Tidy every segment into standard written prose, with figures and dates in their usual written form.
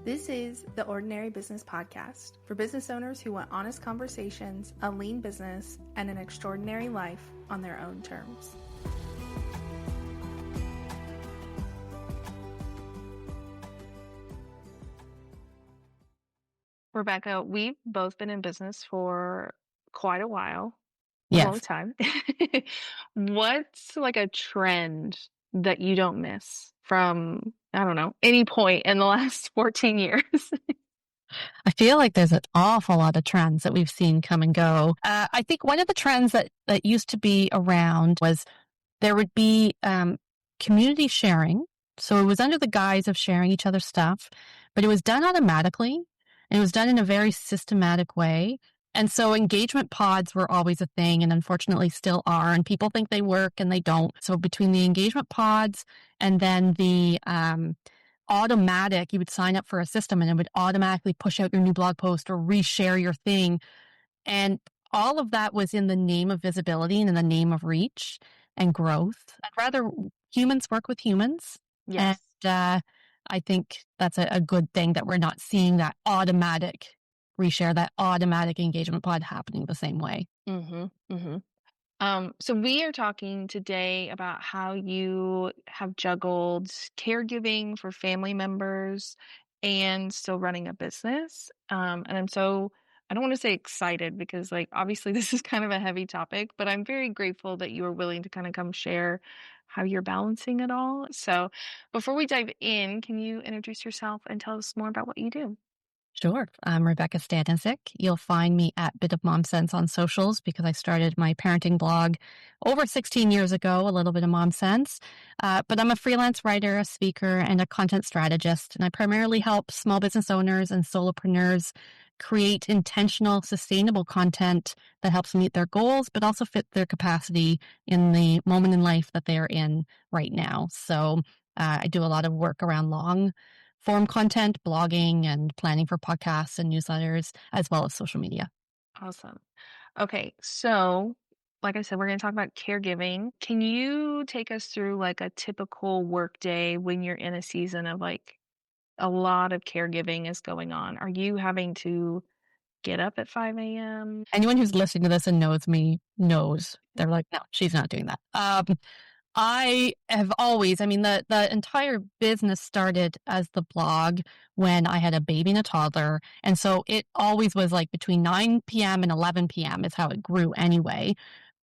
This is the Ordinary Business Podcast for business owners who want honest conversations, a lean business, and an extraordinary life on their own terms. Rebecca, we've both been in business for quite a while, a long Yes. time. What's like a trend that you don't miss from, I don't know, any point in the last 14 years? I feel like there's an awful lot of trends that we've seen come and go. I think one of the trends that used to be around was there would be community sharing. So it was under the guise of sharing each other's stuff, but it was done automatically and it was done in a very systematic way. And so engagement pods were always a thing and unfortunately still are. And people think they work and they don't. So between the engagement pods and then the automatic, you would sign up for a system and it would automatically push out your new blog post or reshare your thing. And all of that was in the name of visibility and in the name of reach and growth. I'd rather humans work with humans. Yes. And I think that's a good thing that we're not seeing that automatic reshare, that automatic engagement pod happening the same way. Mm-hmm. Mm-hmm. So we are talking today about how you have juggled caregiving for family members and still running a business. And I don't want to say excited because like obviously this is kind of a heavy topic, but I'm very grateful that you are willing to kind of come share how you're balancing it all. So before we dive in, can you introduce yourself and tell us more about what you do? Sure. I'm Rebecca Stanisic. You'll find me at Bit of Mom Sense on socials because I started my parenting blog over 16 years ago, a little bit of Mom Sense. But I'm a freelance writer, a speaker, and a content strategist. And I primarily help small business owners and solopreneurs create intentional, sustainable content that helps meet their goals, but also fit their capacity in the moment in life that they are in right now. So I do a lot of work around long form content, blogging, and planning for podcasts and newsletters, as well as social media. Awesome. Okay, so like I said, we're going to talk about caregiving. Can you take us through like a typical work day when you're in a season of like a lot of caregiving is going on? Are you having to get up at 5 a.m.? Anyone who's listening to this and knows me knows they're like, no, she's not doing that. I have always, the entire business started as the blog when I had a baby and a toddler. And so it always was like between 9 p.m. and 11 p.m. is how it grew anyway.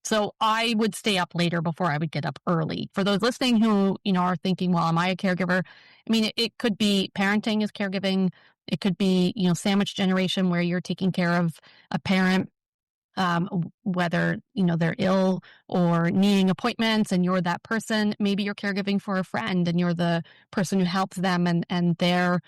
So I would stay up later before I would get up early. For those listening who, are thinking, well, am I a caregiver? It could be parenting is caregiving. It could be, sandwich generation where you're taking care of a parent, whether, they're ill or needing appointments and you're that person. Maybe you're caregiving for a friend and you're the person who helps them and their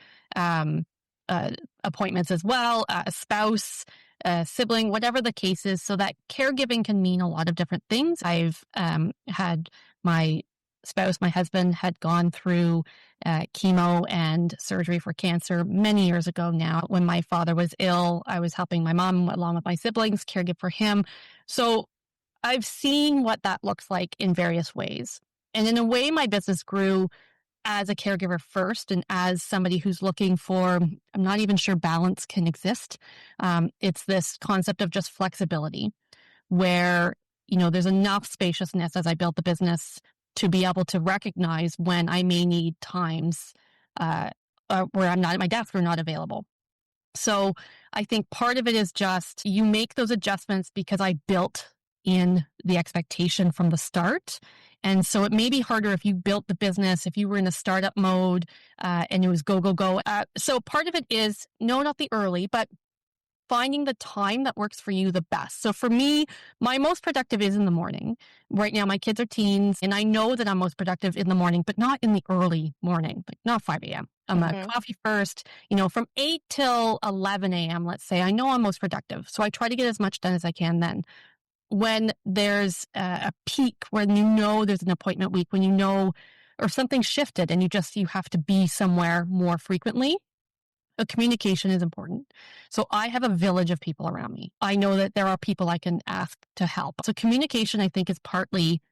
appointments as well, a spouse, a sibling, whatever the case is. So that caregiving can mean a lot of different things. I've had my spouse, my husband, had gone through chemo and surgery for cancer many years ago now. When my father was ill, I was helping my mom along with my siblings, caregive for him. So I've seen what that looks like in various ways. And in a way, my business grew as a caregiver first and as somebody who's looking for, I'm not even sure balance can exist. It's this concept of just flexibility where, there's enough spaciousness as I built the business to be able to recognize when I may need times where I'm not at my desk or not available. So I think part of it is just you make those adjustments because I built in the expectation from the start. And so it may be harder if you built the business, if you were in a startup mode and it was go, go, go. So part of it is, no, not the early, but finding the time that works for you the best. So for me, my most productive is in the morning. Right now, my kids are teens, and I know that I'm most productive in the morning, but not in the early morning, like not 5 a.m. I'm a coffee first, from 8 till 11 a.m., let's say, I know I'm most productive. So I try to get as much done as I can then. When there's a peak, when there's an appointment week, when or something shifted and you have to be somewhere more frequently, communication is important. So I have a village of people around me. I know that there are people I can ask to help. So communication, I think, is partly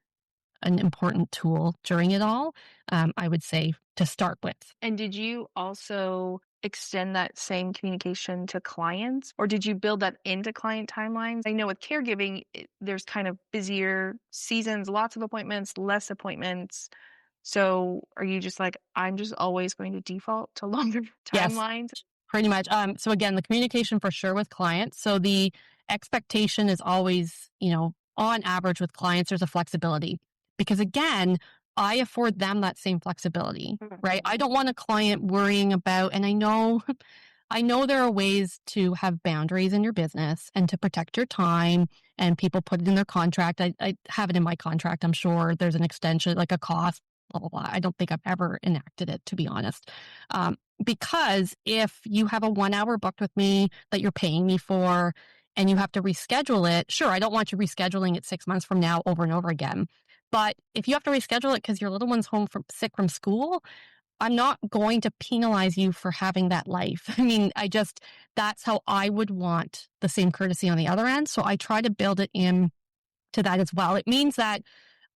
an important tool during it all, I would say, to start with. And did you also extend that same communication to clients, or did you build that into client timelines? I know with caregiving, there's kind of busier seasons, lots of appointments, less appointments. So are you just like, I'm just always going to default to longer Yes, timelines? pretty much. So again, the communication for sure with clients. So the expectation is always, on average with clients, there's a flexibility because again, I afford them that same flexibility, right? I Mhm. don't want a client worrying about, and I know, I know there are ways to have boundaries in your business and to protect your time, and people put it in their contract. I have it in my contract. I'm sure there's an extension, like a cost, blah, blah, blah. I don't think I've ever enacted it, to be honest. Because if you have a 1 hour booked with me that you're paying me for and you have to reschedule it, sure, I don't want you rescheduling it 6 months from now over and over again. But if you have to reschedule it because your little one's home from sick from school, I'm not going to penalize you for having that life. I mean, that's how I would want the same courtesy on the other end. So I try to build it in to that as well. It means that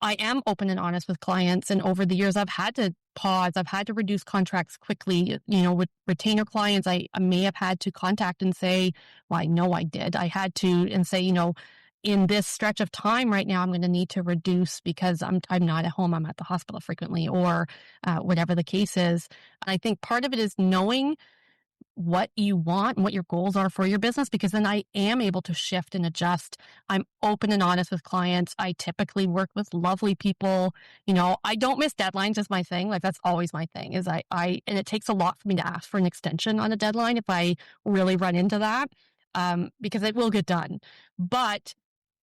I am open and honest with clients. And over the years, I've had to pause, I've had to reduce contracts quickly. With retainer clients, I may have had to contact and say, well, I know I did. I had to and say, in this stretch of time right now, I'm going to need to reduce because I'm not at home. I'm at the hospital frequently, or whatever the case is. And I think part of it is knowing what you want and what your goals are for your business, because then I am able to shift and adjust. I'm open and honest with clients. I typically work with lovely people. I don't miss deadlines is my thing. Like that's always my thing is and it takes a lot for me to ask for an extension on a deadline if I really run into that, because it will get done. But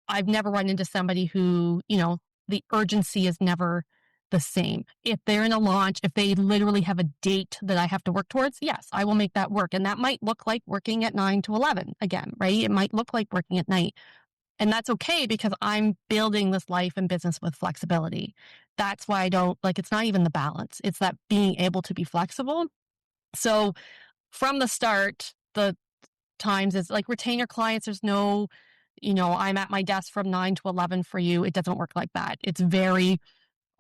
I've never run into somebody who, the urgency is never the same. If they're in a launch, if they literally have a date that I have to work towards, yes, I will make that work. And that might look like working at 9 to 11 again, right? It might look like working at night. And that's okay because I'm building this life and business with flexibility. That's why I don't like it's not even the balance. It's that being able to be flexible. So from the start, the times is like retainer clients, there's no, I'm at my desk from 9 to 11 for you. It doesn't work like that. It's very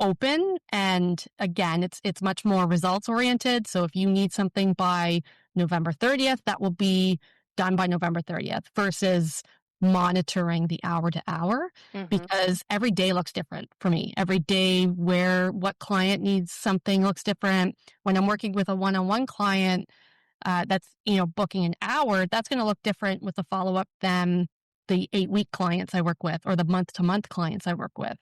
open, and again, it's much more results oriented. So if you need something by November 30th, that will be done by November 30th versus monitoring the hour to hour, Mhm. because every day looks different for me. Every day where what client needs something looks different. When I'm working with a one-on-one client, that's booking an hour, that's going to look different with the follow-up than the 8-week clients I work with or the month-to-month clients I work with.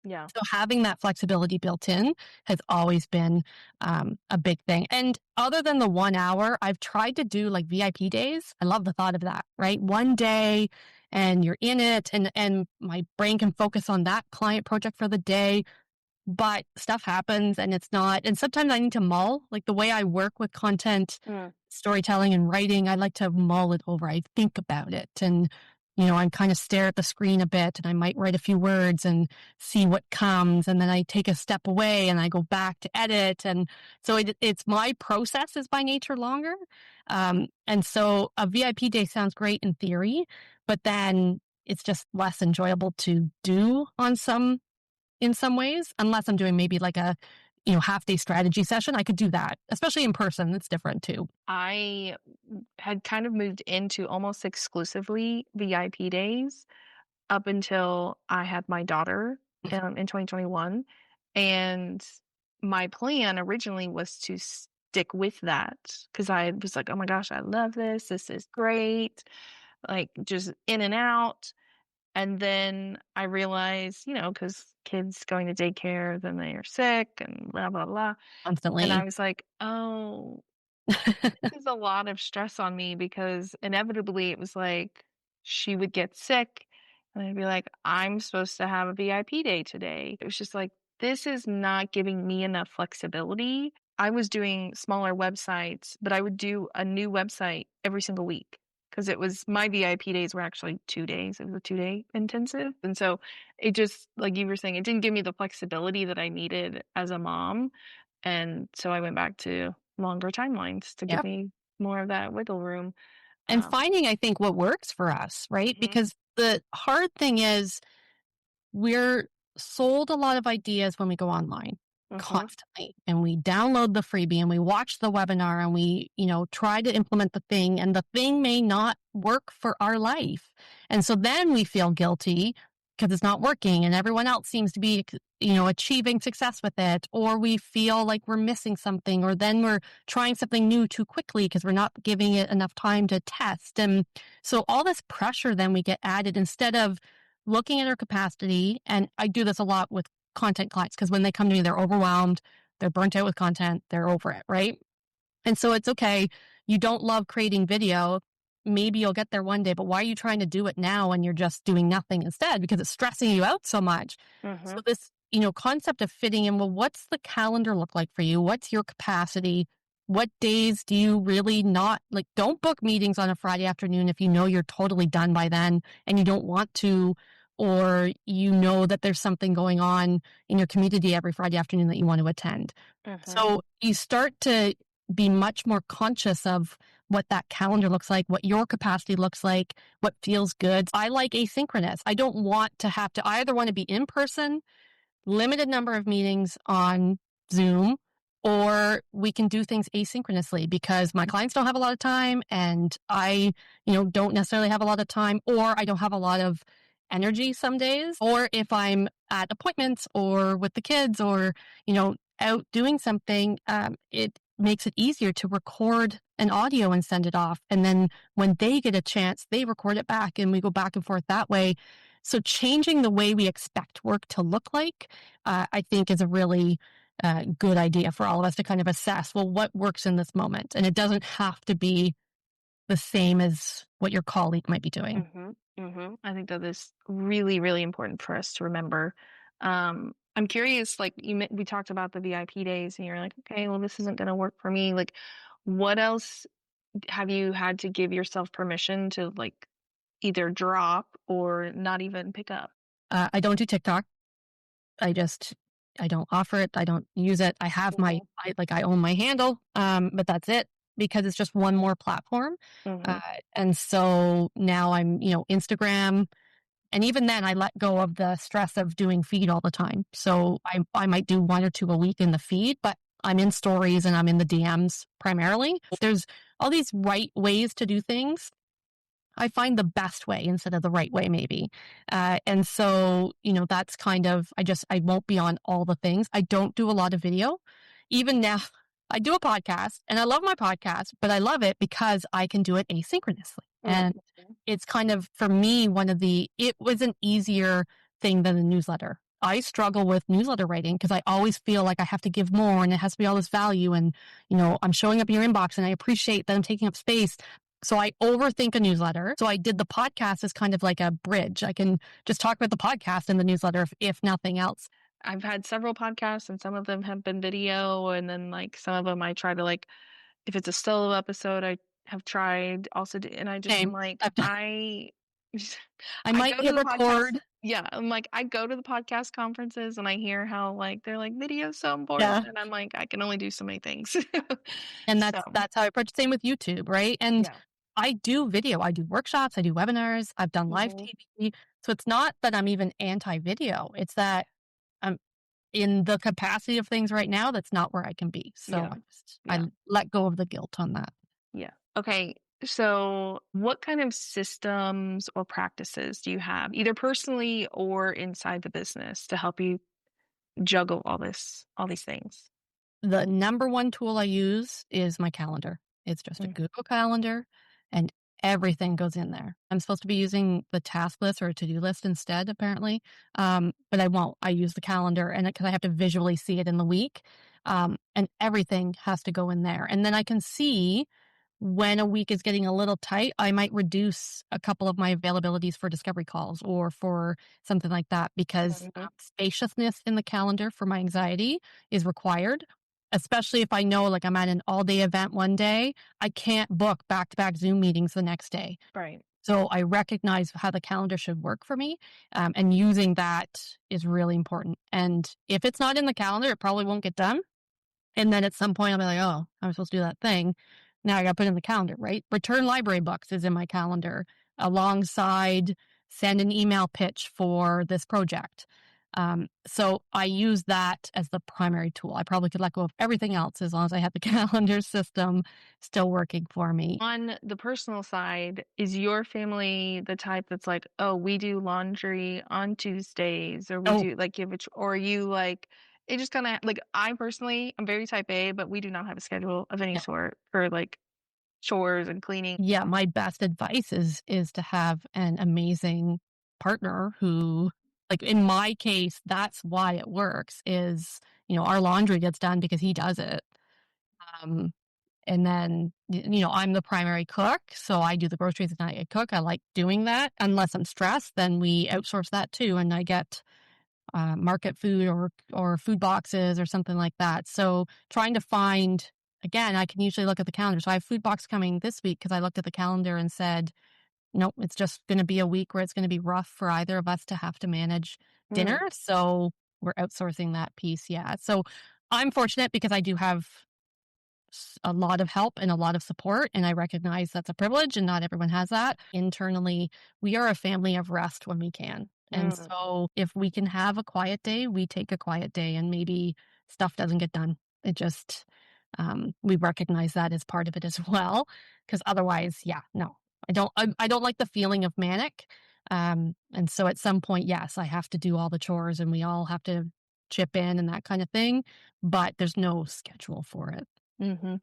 Yeah. So having that flexibility built in has always been a big thing. And other than the 1 hour, I've tried to do like VIP days. I love the thought of that, right? One day and you're in it, and my brain can focus on that client project for the day. But stuff happens and it's not, and sometimes I need to mull, like the way I work with content, Mm. storytelling and writing, I like to mull it over. I think about it, and, I kind of stare at the screen a bit and I might write a few words and see what comes. And then I take a step away and I go back to edit. And so it's my process is by nature longer. And so a VIP day sounds great in theory, but then it's just less enjoyable to do in some ways, unless I'm doing maybe like a, half day strategy session. I could do that, especially in person. It's different too. I had kind of moved into almost exclusively VIP days up until I had my daughter in 2021. And my plan originally was to stick with that because I was like, oh my gosh, I love this. This is great. Like just in and out. And then I realized, because kids going to daycare, then they are sick and blah, blah, blah. And I Constantly. was like, oh, this is a lot of stress on me because inevitably it was like she would get sick and I'd be like, I'm supposed to have a VIP day today. It was just like, this is not giving me enough flexibility. I was doing smaller websites, but I would do a new website every single week because it was my VIP days were actually 2 days. It was a 2 day intensive. And so it just, like you were saying, it didn't give me the flexibility that I needed as a mom. And so I went back to longer timelines to give Yep. me more of that wiggle room. And Um, finding, I think, what works for us, right? mhm, Because the hard thing is we're sold a lot of ideas when we go online. Mhm. constantly, and we download the freebie and we watch the webinar and we, try to implement the thing, and the thing may not work for our life. And so then we feel guilty because it's not working and everyone else seems to be, achieving success with it, or we feel like we're missing something, or then we're trying something new too quickly because we're not giving it enough time to test. And so all this pressure then we get added instead of looking at our capacity. And I do this a lot with content clients because when they come to me, they're overwhelmed, they're burnt out with content, they're over it, right? And so it's okay. You don't love creating video. Maybe you'll get there one day, but why are you trying to do it now when you're just doing nothing instead? Because it's stressing you out so much. So Mhm. this, concept of fitting in, well, what's the calendar look like for you? What's your capacity? What days do you really not like? Don't book meetings on a Friday afternoon if you know you're totally done by then and you don't want to, or you know that there's something going on in your community every Friday afternoon that you want to attend. Mhm. So you start to be much more conscious of what that calendar looks like, what your capacity looks like, what feels good. I like asynchronous. I don't want to have to, I either want to be in person, limited number of meetings on Zoom, or we can do things asynchronously because my clients don't have a lot of time and I, don't necessarily have a lot of time, or I don't have a lot of energy some days, or if I'm at appointments or with the kids or, out doing something, it makes it easier to record an audio and send it off. And then when they get a chance, they record it back and we go back and forth that way. So changing the way we expect work to look like, I think is a really good idea for all of us to kind of assess, well, what works in this moment? And it doesn't have to be the same as what your colleague might be doing. Mhm. Mhm. I think that is really, really important for us to remember. I'm curious, like we talked about the VIP days, and you're like, okay, well, this isn't going to work for me. Like, what else have you had to give yourself permission to like either drop or not even pick up? I don't do TikTok. I just, I don't offer it. I don't use it. I have my, Mhm. I own my handle, but that's it because it's just one more platform. Uh, Mhm. and so now I'm, Instagram. And even then, I let go of the stress of doing feed all the time. So I might do one or two a week in the feed, but I'm in stories and I'm in the DMs primarily. There's all these right ways to do things. I find the best way instead of the right way, maybe. And so, that's kind of, I won't be on all the things. I don't do a lot of video. Even now, I do a podcast and I love my podcast, but I love it because I can do it asynchronously. And Mhm. it's kind of, for me, it was an easier thing than a newsletter. I struggle with newsletter writing because I always feel like I have to give more and it has to be all this value. And, I'm showing up in your inbox and I appreciate that I'm taking up space. So I overthink a newsletter. So I did the podcast as kind of like a bridge. I can just talk about the podcast in the newsletter if nothing else. I've had several podcasts, and some of them have been video, and then like some of them I try to like if it's a solo episode, I have tried also to, and I just am Same. like, I've done, I I might go to hit the podcast. record. Yeah, I'm like, I go to the podcast conferences and I hear how like they're like video's so important, Yeah. and I'm like, I can only do so many things. And So that's how I approach. Same with YouTube, right? And yeah. I do video. I do workshops. I do webinars. I've done live Hmm. TV. So it's not that I'm even anti video. It's that I'm in the capacity of things right now. That's not where I can be. So Yeah. I Yeah. let go of the guilt on that. Yeah. Okay. So, what kind of systems or practices do you have, either personally or inside the business, to help you juggle all these things? The number one tool I use is my calendar. It's just a Mm. Google Calendar and everything goes in there. I'm supposed to be using the task list or a to-do list instead, apparently. But I won't. I use the calendar and because I have to visually see it in the week. And everything has to go in there. And then I can see when a week is getting a little tight, I might reduce a couple of my availabilities for discovery calls or for something like that because Mhm. spaciousness in the calendar for my anxiety is required. Especially if I know like I'm at an all day event one day, I can't book back to back Zoom meetings the next day. Right. So I recognize how the calendar should work for me. And using that is really important. And if it's not in the calendar, it probably won't get done. And then at some point, I'll be like, oh, I was supposed to do that thing. Now I got to put it in the calendar, right? Return library books is in my calendar alongside send an email pitch for this project. So I use that as the primary tool. I probably could let go of everything else as long as I had the calendar system still working for me. On the personal side, is your family the type that's like, "Oh, we do laundry on Tuesdays," or we Oh, do like give it, or are you like, it just kind of like, I personally, I'm very type A, but we do not have a schedule of any yeah. sort for like chores and cleaning. Yeah, my best advice is to have an amazing partner who, like, in my case, that's why it works is, our laundry gets done because he does it. Um, and then, I'm the primary cook, so I do the groceries and I cook. I like doing that. Unless I'm stressed, then we outsource that too, and I get market food or food boxes or something like that. So trying to find, again, I can usually look at the calendar. So I have food box coming this week because I looked at the calendar and said, nope, it's just going to be a week where it's going to be rough for either of us to have to manage dinner. Mm, So we're outsourcing that piece. Yeah. So I'm fortunate because I do have a lot of help and a lot of support. And I recognize that's a privilege and not everyone has that. Internally, we are a family of rest when we can. And mm, so if we can have a quiet day, we take a quiet day and maybe stuff doesn't get done. It just, we recognize that as part of it as well. Cause otherwise, yeah, no, I don't like the feeling of manic. And so at some point, yes, I have to do all the chores and we all have to chip in and that kind of thing, but there's no schedule for it. mhm.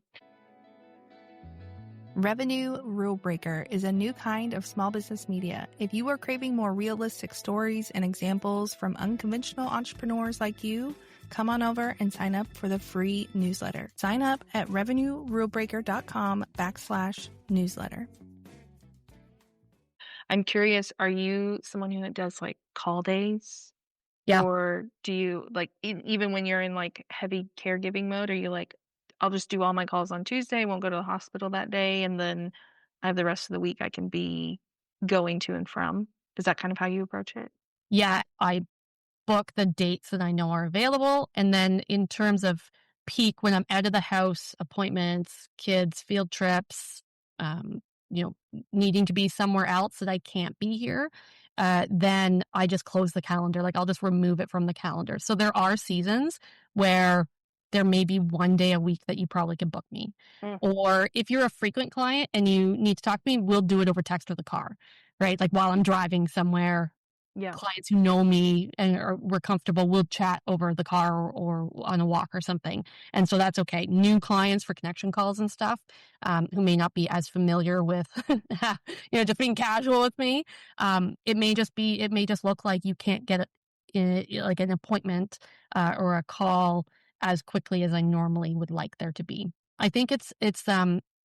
Revenue Rule Breaker is a new kind of small business media. If you are craving more realistic stories and examples from unconventional entrepreneurs like you, come on over and sign up for the free newsletter. Sign up at revenuerulebreaker.com/newsletter. I'm curious, are you someone who does like call days? Yeah. Or do you like, even when you're in like heavy caregiving mode, are you like, I'll just do all my calls on Tuesday, won't go to the hospital that day, and then I have the rest of the week I can be going to and from? Is that kind of how you approach it? Yeah, I book the dates that I know are available, and then in terms of peak, when I'm out of the house, appointments, kids, field trips, um, needing to be somewhere else that I can't be here, then I just close the calendar, like, I'll just remove it from the calendar. So there are seasons where there may be 1 day a week that you probably could book me. Mm, Or if you're a frequent client and you need to talk to me, we'll do it over text or the car, right? Like, while I'm driving somewhere, yeah. clients who know me and are we're comfortable, we'll chat over the car or on a walk or something, and so that's okay. New clients for connection calls and stuff, who may not be as familiar with, just being casual with me, it may just look like you can't get like an appointment, or a call as quickly as I normally would like there to be. I think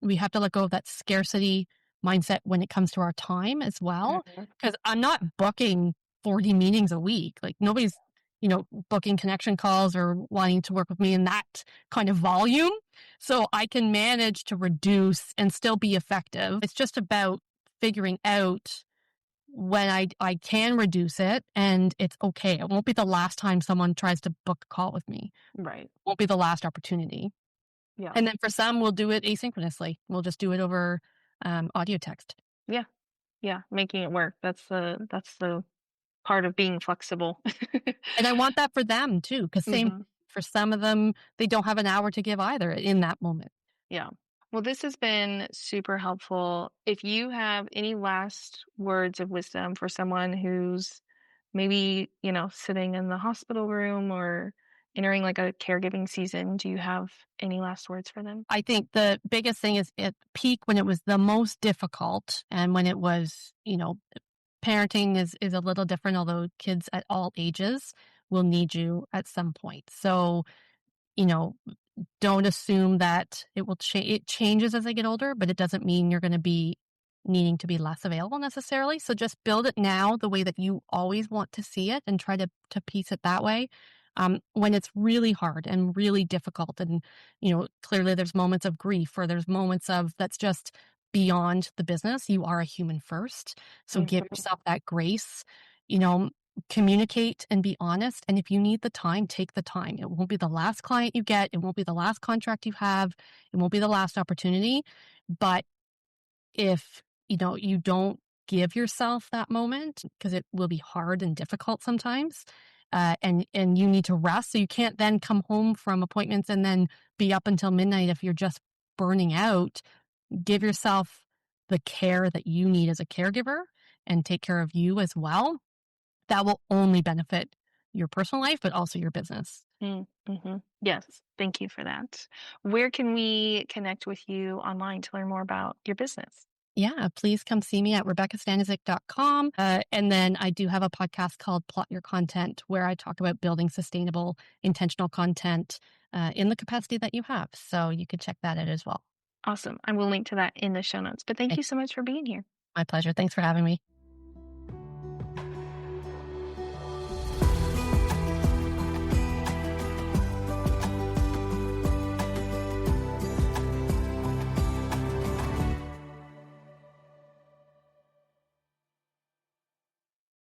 we have to let go of that scarcity mindset when it comes to our time as well, Mhm. because I'm not booking 40 meetings a week. Like nobody's, booking connection calls or wanting to work with me in that kind of volume. So I can manage to reduce and still be effective. It's just about figuring out when I can reduce it and it's okay. It won't be the last time someone tries to book a call with me. Right. Won't be the last opportunity. Yeah. And then for some, we'll do it asynchronously. We'll just do it over audio text. Yeah. Yeah. Making it work. That's the part of being flexible. And I want that for them too, because same Mhm. for some of them, they don't have an hour to give either in that moment. Yeah. Well, this has been super helpful. If you have any last words of wisdom for someone who's maybe, sitting in the hospital room or entering like a caregiving season, do you have any last words for them? I think the biggest thing is at peak when it was the most difficult and when it was, parenting is a little different, although kids at all ages will need you at some point. So, you know, don't assume that it will change. It changes as they get older, but it doesn't mean you're going to be needing to be less available necessarily. So just build it now the way that you always want to see it and try to piece it that way. When it's really hard and really difficult, and clearly there's moments of grief or there's moments of that's just beyond the business. You are a human first, so give Mhm. yourself that grace. You know, communicate and be honest. And if you need the time, take the time. It won't be the last client you get. It won't be the last contract you have. It won't be the last opportunity. But if, you don't give yourself that moment, because it will be hard and difficult sometimes, and you need to rest. So you can't then come home from appointments and then be up until midnight if you're just burning out. Give yourself the care that you need as a caregiver and take care of you as well. That will only benefit your personal life, but also your business. Mm-hmm. Yes, thank you for that. Where can we connect with you online to learn more about your business? Yeah, please come see me at rebeccastanisic.com. And then I do have a podcast called Plot Your Content, where I talk about building sustainable, intentional content in the capacity that you have. So you could check that out as well. Awesome. I will link to that in the show notes. But thank Okay, you so much for being here. my pleasure. Thanks for having me.